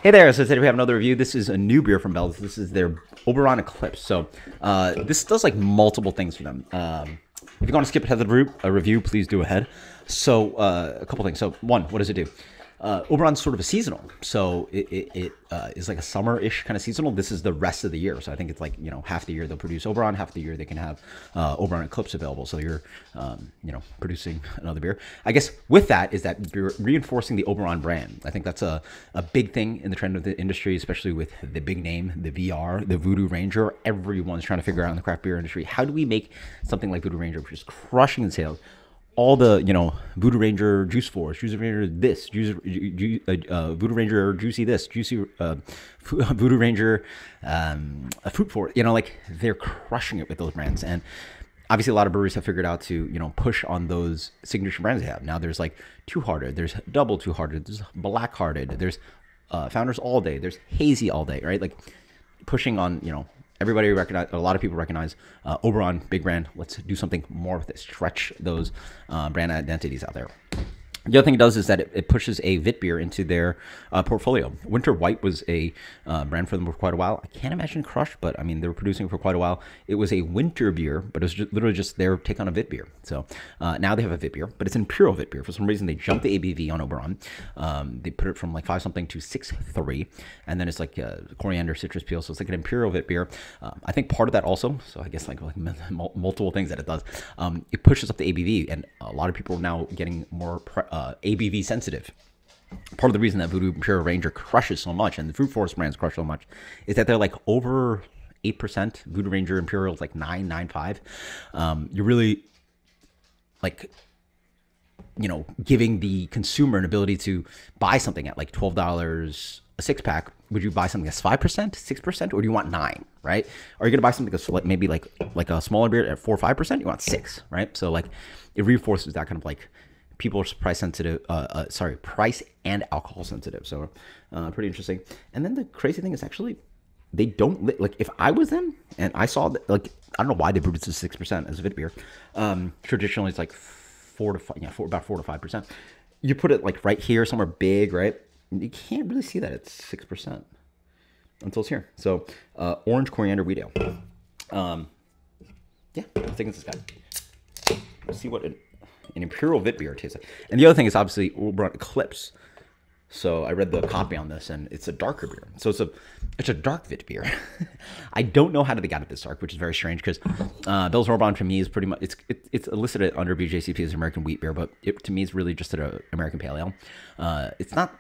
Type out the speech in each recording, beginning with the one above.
Hey there, so today we have another review. This is a new beer from Bell's. This is their Oberon Eclipse. So this does like multiple things for them. If you want to skip ahead of the review, please do ahead. So a couple things. So one, what does it do? Oberon's sort of a seasonal, so it is like a summer-ish kind of seasonal. This is the rest of the year, so I think it's like, half the year they'll produce Oberon, half the year they can have Oberon Eclipse available. So you're producing another beer. I guess with that is that you're reinforcing the Oberon brand. I think that's a big thing in the trend of the industry, especially with the big name, the VR, the Voodoo Ranger. Everyone's trying to figure out in the craft beer industry, how do we make something like Voodoo Ranger, which is crushing the sales? All the, Voodoo Ranger Juice Force, Voodoo Ranger this, Voodoo Ranger Juicy this, Voodoo Ranger Fruit Force, like they're crushing it with those brands. And obviously a lot of breweries have figured out to, push on those signature brands they have. Now there's like Two Hearted, there's Double Two Hearted, there's Black Hearted, there's Founders All Day, there's Hazy All Day, right? Like pushing on, everybody recognize, a lot of people recognize Oberon, big brand. Let's do something more with it, stretch those brand identities out there. The other thing it does is that it pushes a Vit beer into their portfolio. Winter White was a brand for them for quite a while. I can't imagine Crush, but I mean, they were producing for quite a while. It was a winter beer, but it was literally just their take on a Vit beer. So now they have a Vit beer, but it's an Imperial Vit beer. For some reason, they jumped the ABV on Oberon. They put it from like 5-something to 6.3, and then it's like coriander, citrus peel. So it's like an Imperial Vit beer. I think part of that also, so I guess like multiple things that it does, it pushes up the ABV, and a lot of people are now getting more ABV sensitive. Part of the reason that Voodoo Imperial Ranger crushes so much and the Fruit Force brands crush so much is that they're like over 8%. Voodoo Ranger Imperial is like 9.95. You're really like, giving the consumer an ability to buy something at like $12 a six-pack. Would you buy something that's 5%, 6%, or do you want 9, right? Are you going to buy something that's like maybe like a smaller beer at 4 or 5%? You want 6, right? So like it reinforces that kind of like people are price sensitive, price and alcohol sensitive. So pretty interesting. And then the crazy thing is actually they don't like, if I was them and I saw that, like, I don't know why they brewed it to 6% as a Vit beer. Traditionally it's like 4 to 5, about 4 to 5%. You put it like right here, somewhere big, right? You can't really see that it's 6% until it's here. So orange coriander wheat ale. Yeah, I think it's this guy. Let's see what an Imperial Vit beer tastes like. And the other thing is obviously Oberon Eclipse. So I read the copy on this, and it's a darker beer. So it's a dark Vit beer. I don't know how they got it this dark, which is very strange because Bell's Oberon to me is pretty much it's listed under BJCP as American wheat beer, but it to me is really just an American pale ale. It's not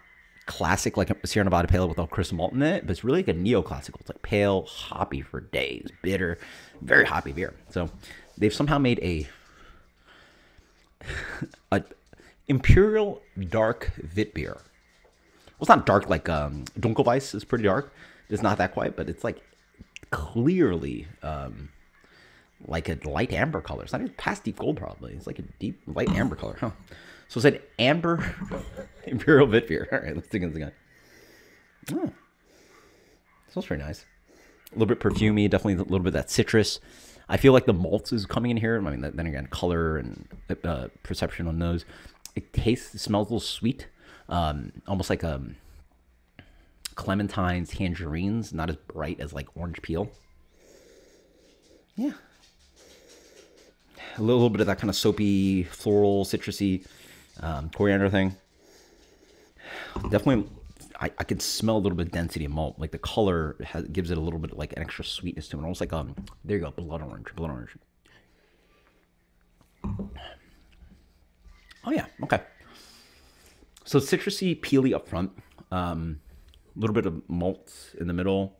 classic like a Sierra Nevada pale ale without crystal malt in it, but it's really like a neoclassical. It's like pale, hoppy for days, bitter, very hoppy beer. So they've somehow made a Imperial dark Vit beer. Well, it's not dark like Dunkelweiss is pretty dark. It's not that quite, but it's like clearly like a light amber color. It's not even past deep gold probably. It's like a deep light amber color, huh? So it's an amber Imperial Vit beer. All right, let's dig into the guy. Oh, smells pretty nice. A little bit perfumey, definitely a little bit of that citrus. I feel like the malts is coming in here. I mean, then again, color and perception on those. It smells a little sweet, almost like clementines, tangerines, not as bright as like orange peel. Yeah. A little bit of that kind of soapy, floral, citrusy coriander thing. Definitely, I can smell a little bit of density of malt. Like the color gives it a little bit of like an extra sweetness to it. Almost like, there you go, blood orange. Oh yeah, okay. So citrusy, peely up front. A little bit of malt in the middle.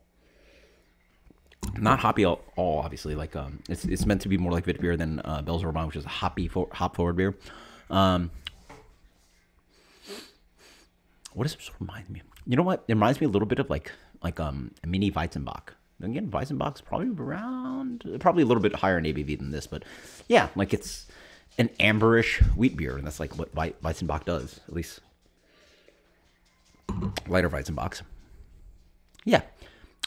Not hoppy at all, obviously. Like it's meant to be more like Vit beer than Bell's Oberon, which is a hop forward beer. What does this remind me of? You know what? It reminds me a little bit of like a mini Weizenbach. Again, Weizenbach's probably a little bit higher in ABV than this, but yeah, like it's an amberish wheat beer, and that's like what Weizenbach does, at least lighter Weizenbachs. Yeah,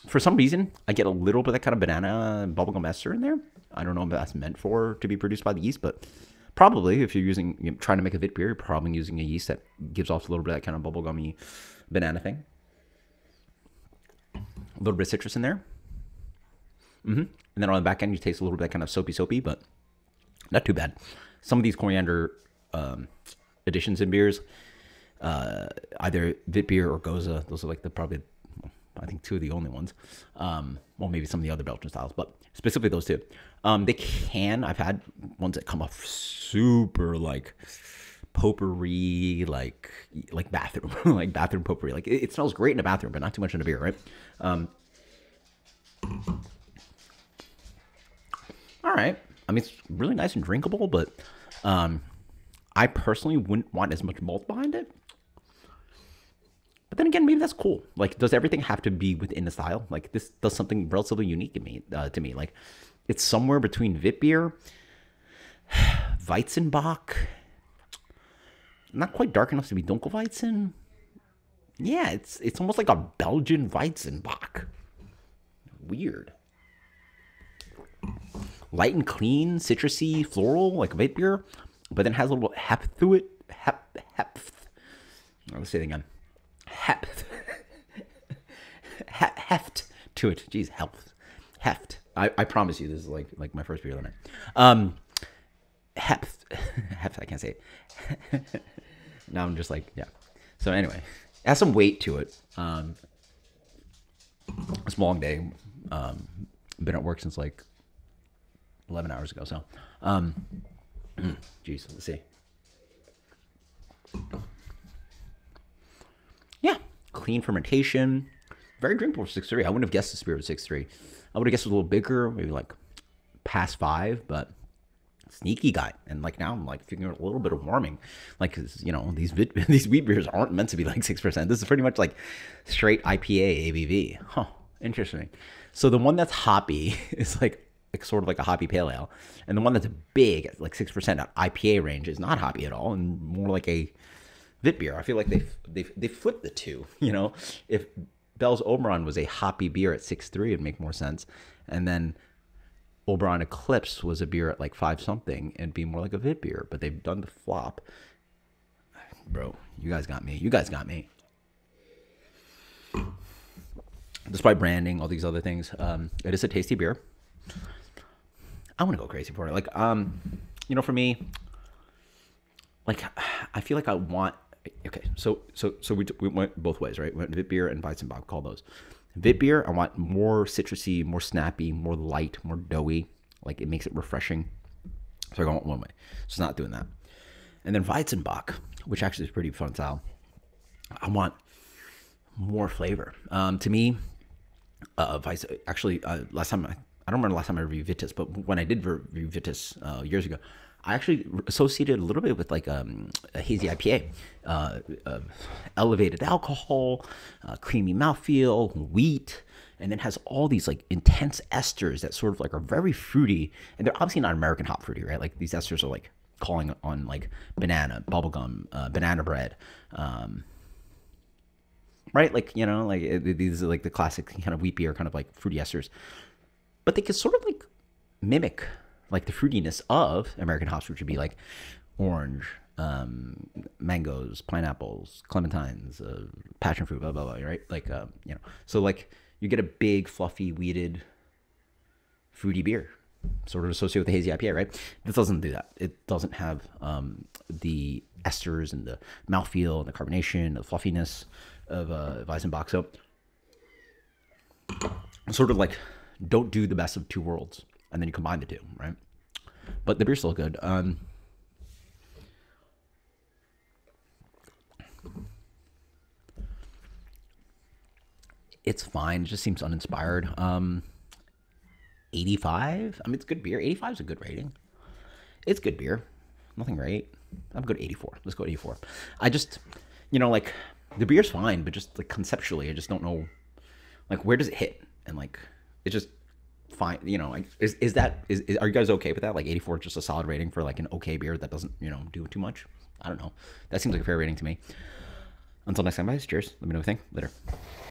for some reason, I get a little bit of that kind of banana bubblegum ester in there. I don't know if that's meant to be produced by the yeast, but probably if you're trying to make a Vit beer, you're probably using a yeast that gives off a little bit of that kind of bubblegummy banana thing. A little bit of citrus in there. And then on the back end, you taste a little bit kind of soapy, but not too bad. Some of these coriander additions in beers, either Witbier or Goza, those are like probably, I think, two of the only ones. Well, maybe some of the other Belgian styles, but specifically those two. I've had ones that come off super like potpourri, like bathroom, like bathroom potpourri. Like it smells great in a bathroom, but not too much in a beer, right? All right. I mean, it's really nice and drinkable, but I personally wouldn't want as much malt behind it. But then again, maybe that's cool. Like, does everything have to be within the style? Like, this does something relatively unique to me. Like, it's somewhere between Witbier, Weizenbock, not quite dark enough to be Dunkelweizen. Yeah, it's almost like a Belgian Weizenbock. Weird. Light and clean, citrusy, floral, like a Witbier, but then has a little heft to it. Let's say it again. Heft to it. Jeez, heft. I promise you, this is like my first beer of the night. Heft. I can't say it. Now I'm just like, yeah. So anyway, it has some weight to it. It's a long day. Been at work since like 11 hours ago. So, geez, let's see. Yeah, clean fermentation, very drinkable for 6.3. I wouldn't have guessed the beer was 6.3. I would have guessed it was a little bigger, maybe like past 5, but sneaky guy. And like now I'm like feeling a little bit of warming, like 'cause, you know, these wheat beers aren't meant to be like 6%. This is pretty much like straight IPA ABV. Huh, interesting. So the one that's hoppy is like sort of like a hoppy pale ale, and the one that's big at like 6% at IPA range is not hoppy at all, and more like a Witbier. I feel like they flipped the two. You know, if Bell's Oberon was a hoppy beer at 6.3, it'd make more sense, and then Oberon Eclipse was a beer at like 5 something, it'd be more like a Witbier. But they've done the flop. Bro, you guys got me. Despite branding, all these other things, it is a tasty beer. I want to go crazy for it. Like, you know, for me, like, I feel like I want. Okay, so we went both ways, right? We went Witbier and Weizenbock. Call those. Witbier, I want more citrusy, more snappy, more light, more doughy. Like, it makes it refreshing. So I go one way. So not doing that. And then Weizenbock, which actually is pretty fun style. I want more flavor. To me, last time I don't remember the last time I reviewed Vitus, but when I did review Vitus years ago, I actually associated a little bit with like a hazy IPA, elevated alcohol, creamy mouthfeel, wheat, and then has all these like intense esters that sort of like are very fruity, and they're obviously not American hop fruity, right? Like these esters are like calling on like banana, bubblegum, banana bread, right? Like, you know, like these are like the classic kind of wheat beer, kind of like fruity esters. But they could sort of like mimic like the fruitiness of American hops, which would be like orange, mangoes, pineapples, clementines, passion fruit, blah, blah, blah, right? Like, you know, so like you get a big, fluffy, wheated, fruity beer, sort of associated with the hazy IPA, right? This doesn't do that. It doesn't have the esters and the mouthfeel and the carbonation, the fluffiness of Weizenbock. So sort of like, don't do the best of two worlds, and then you combine the two, right? But the beer's still good. It's fine. It just seems uninspired. 85. I mean, it's good beer. 85 is a good rating. It's good beer. Nothing great. I'm good 84. Let's go 84. I just, you know, like the beer's fine, but just like conceptually, I just don't know, like where does it hit? And like it's just fine. You know, like are you guys okay with that? Like 84 is just a solid rating for like an okay beer that doesn't, you know, do too much. I don't know. That seems like a fair rating to me. Until next time, guys. Cheers. Let me know what you think. Later.